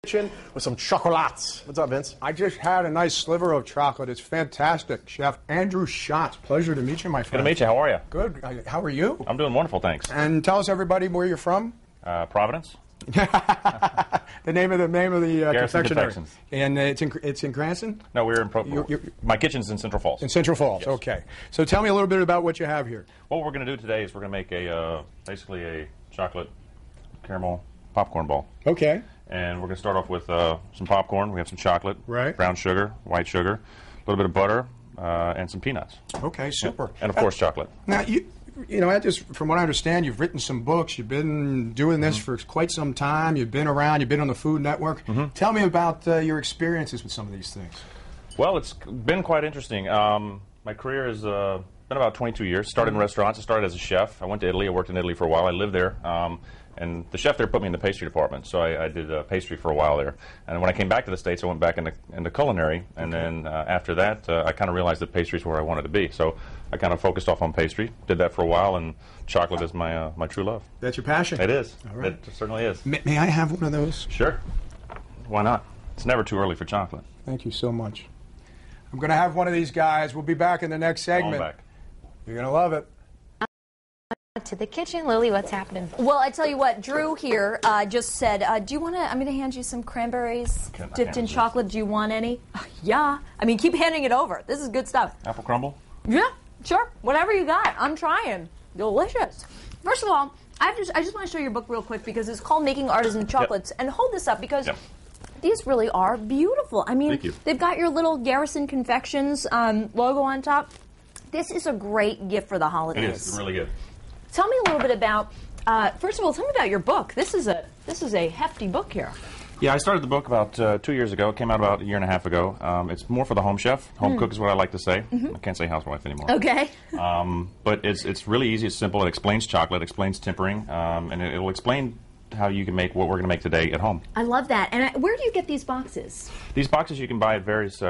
With some chocolates. What's up, Vince? I just had a nice sliver of chocolate. It's fantastic. Chef Andrew Schatz. Pleasure to meet you, my friend. Good to meet you. How are you? Good. How are you? I'm doing wonderful, thanks. And tell us, everybody, where you're from. Providence. the name of the Garrison confectionery. Confections. And it's in Cranston? No, we're in my kitchen's in Central Falls. In Central Falls. Yes. Okay. So tell me a little bit about what you have here. What we're going to do today is we're going to make basically a chocolate caramel popcorn ball. Okay. And we're going to start off with some popcorn. We have some chocolate, right, brown sugar, white sugar, a little bit of butter, and some peanuts. Okay, super. Yeah. And of course, chocolate. Now you know, from what I understand, you've written some books. You've been doing this for quite some time. You've been around. You've been on the Food Network. Tell me about your experiences with some of these things. Well, it's been quite interesting. My career has been about 22 years. Started in restaurants. I started as a chef. I went to Italy. I worked in Italy for a while. I lived there. And the chef there put me in the pastry department, so I did pastry for a while there. And when I came back to the States, I went back into culinary, and then after that, I kind of realized that pastry is where I wanted to be. So I kind of focused off on pastry, did that for a while, and chocolate is my my true love. That's your passion? It is. All right. It certainly is. May I have one of those? Sure. Why not? It's never too early for chocolate. Thank you so much. I'm going to have one of these guys. We'll be back in the next segment. Back. You're going to love it. To the kitchen. Lily, what's happening? Well, I tell you what, Drew here just said, do you want to, I'm going to hand you some cranberries dipped in chocolate. Do you want any? Yeah. I mean, keep handing it over. This is good stuff. Apple crumble? Yeah, sure. Whatever you got. I'm trying. Delicious. First of all, I just want to show your book real quick because it's called Making Artisan Chocolates. And hold this up because these really are beautiful. I mean, they've got your little Garrison Confections logo on top. This is a great gift for the holidays. It is. It's really good. Tell me a little bit about, first of all, tell me about your book. This is a hefty book here. Yeah, I started the book about 2 years ago. It came out about a year and a half ago. It's more for the home chef. Home cook is what I like to say. I can't say housewife anymore. Okay. But it's really easy. It's simple. It explains chocolate, explains tempering, and it'll explain how you can make what we're going to make today at home. I love that. And where do you get these boxes? These boxes you can buy at various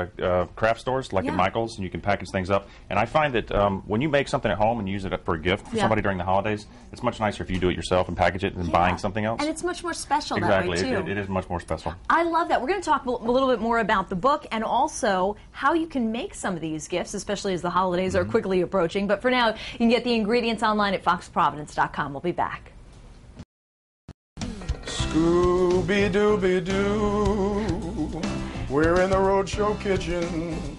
craft stores, like at Michael's, and you can package things up. And I find that when you make something at home and use it for a gift for somebody during the holidays, it's much nicer if you do it yourself and package it than buying something else. And it's much more special that way, too. It is much more special. I love that. We're going to talk a little bit more about the book and also how you can make some of these gifts, especially as the holidays are quickly approaching. But for now, you can get the ingredients online at foxprovidence.com. We'll be back. Scooby-Dooby-Doo, we're in the Rhode Show kitchen,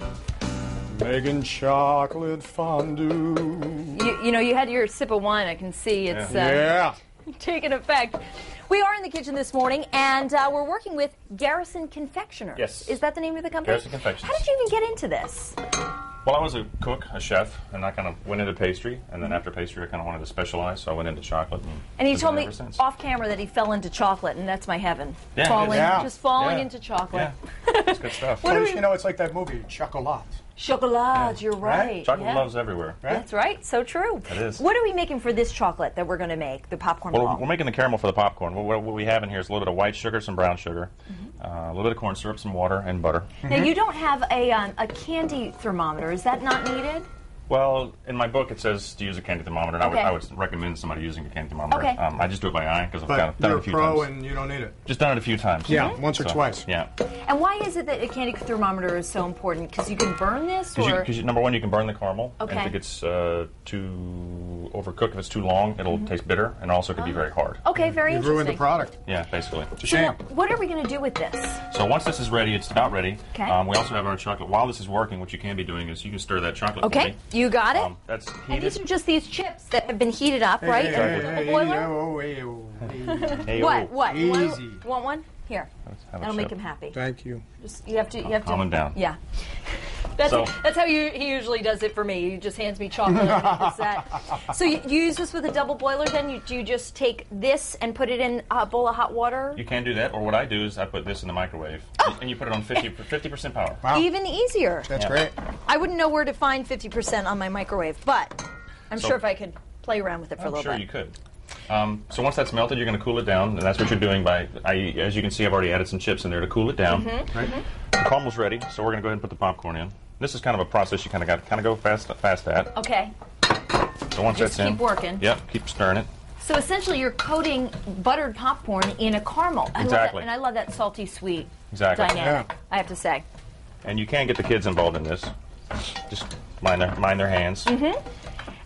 making chocolate fondue. You know, you had your sip of wine. I can see it's taking effect. We are in the kitchen this morning, and we're working with Garrison Confectioners. Yes. Is that the name of the company? Garrison Confections. How did you even get into this? Well, I was a cook, a chef, and I kind of went into pastry, and then after pastry I kind of wanted to specialize, so I went into chocolate. And he told me off camera that he fell into chocolate, and that's my heaven. Yeah, just falling into chocolate. Yeah, it's good stuff. Well, you know, it's like that movie, Chocolat. Chocolat, you're right. Chocolate loves everywhere. Right? That's right, so true. It is. What are we making for this chocolate that we're going to make, the popcorn ball? We're making the caramel for the popcorn. What we have in here is a little bit of white sugar, some brown sugar, a little bit of corn syrup, some water, and butter. Now, you don't have a candy thermometer. Is that not needed? Well, in my book it says to use a candy thermometer, and I would recommend somebody using a candy thermometer. Okay. I just do it by eye because I've done it a few times. But you're a pro and you don't need it. Just done it a few times. Yeah, once or twice. Yeah. And why is it that a candy thermometer is so important? Because you can burn this? Because number one, you can burn the caramel. Okay. And if it gets too overcooked, if it's too long, it'll taste bitter, and also could be very hard. Okay, very You interesting. ruined the product. Yeah, basically. It's a shame. So what are we going to do with this? So once this is ready, it's about ready. Okay. We also have our chocolate. While this is working, what you can be doing is you can stir that chocolate for Okay, me. you got it. That's And heated. these are just these chips that have been heated up, right? In a little boiler? Hey-o. What? Easy. You want one? Here. Have a That'll make chip. him happy. Thank you. Just you have to. Calm him down. Yeah. That's So- how he usually does it for me. He just hands me chocolate and he does that. So you use this with a double boiler then? Do you just take this and put it in a bowl of hot water? You can do that, or what I do is I put this in the microwave, and you put it on 50% power. Wow. Even easier. That's great. I wouldn't know where to find 50% on my microwave, but I'm sure if I could play around with it for a little bit. I'm sure you could. So once that's melted, you're going to cool it down, and that's what you're doing by, as you can see, I've already added some chips in there to cool it down. Right? The caramel's ready, so we're going to go ahead and put the popcorn in. This is kind of a process you kind of go fast at. Okay. So once Just that's in, keep working. Yep, keep stirring it. So essentially, you're coating buttered popcorn in a caramel. I love that, and I love that salty sweet dynamic. Yeah. I have to say. And you can get the kids involved in this. Just mind their hands.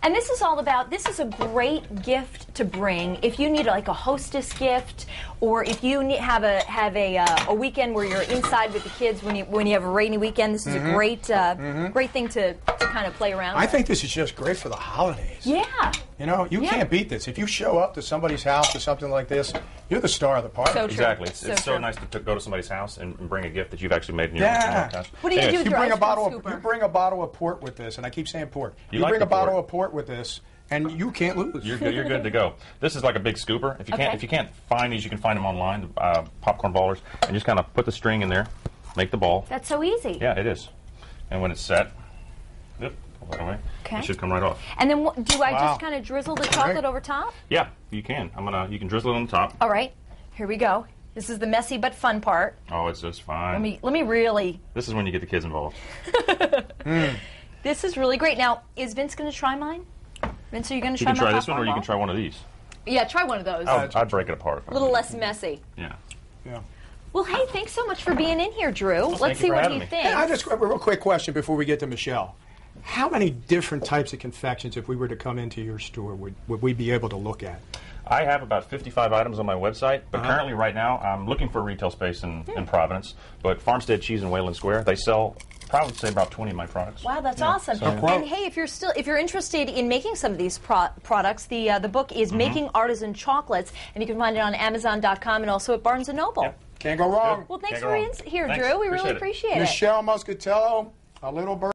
And this is all about, this is a great gift to bring if you need like a hostess gift, or if you have a weekend where you're inside with the kids when you have a rainy weekend. This is a great great thing to kind of play around with. I think this is just great for the holidays. Yeah. You know, you can't beat this. If you show up to somebody's house or something like this, you're the star of the party. So true. Exactly. It's so nice to go to somebody's house and bring a gift that you've actually made in your own house. What do you do with You your bring ice a bottle. cream scooper? You bring a bottle of port with this, and I keep saying port. You like bring the a bottle port. of port with this, and you can't lose. You're good to go. This is like a big scooper. If you can't find these, you can find them online. Popcorn ballers, and just kind of put the string in there, make the ball. That's so easy. Yeah, it is. And when it's set, pull that away. Okay. It should come right off. And then do I just kind of drizzle the chocolate over top? Yeah, you can. You can drizzle it on the top. All right. Here we go. This is the messy but fun part. Oh, it's just fine. Let me really. This is when you get the kids involved. This is really great. Now, is Vince going to try mine? Vince, are you going to You try can my try this one, or popcorn you ball? can try one of these. Yeah, try one of those. I'd break it apart. A little less messy. Yeah. Yeah. Well, hey, thanks so much for being in here, Drew. Let's thank you see for what having he me. thinks. Hey, I just a real quick question before we get to Michelle. How many different types of confections, if we were to come into your store, would we be able to look at? I have about 55 items on my website, but currently right now I'm looking for a retail space in Providence. But Farmstead Cheese in Wayland Square, they sell probably say about 20 of my products. Wow, that's awesome. And hey, if you're interested in making some of these products, the book is Making Artisan Chocolates, and you can find it on Amazon.com and also at Barnes & Noble. Yep. Can't go wrong. Well, thanks Can't for go being wrong. here, Thanks. Drew. We really Appreciate it. appreciate it. Michelle Muscatello, a little bird.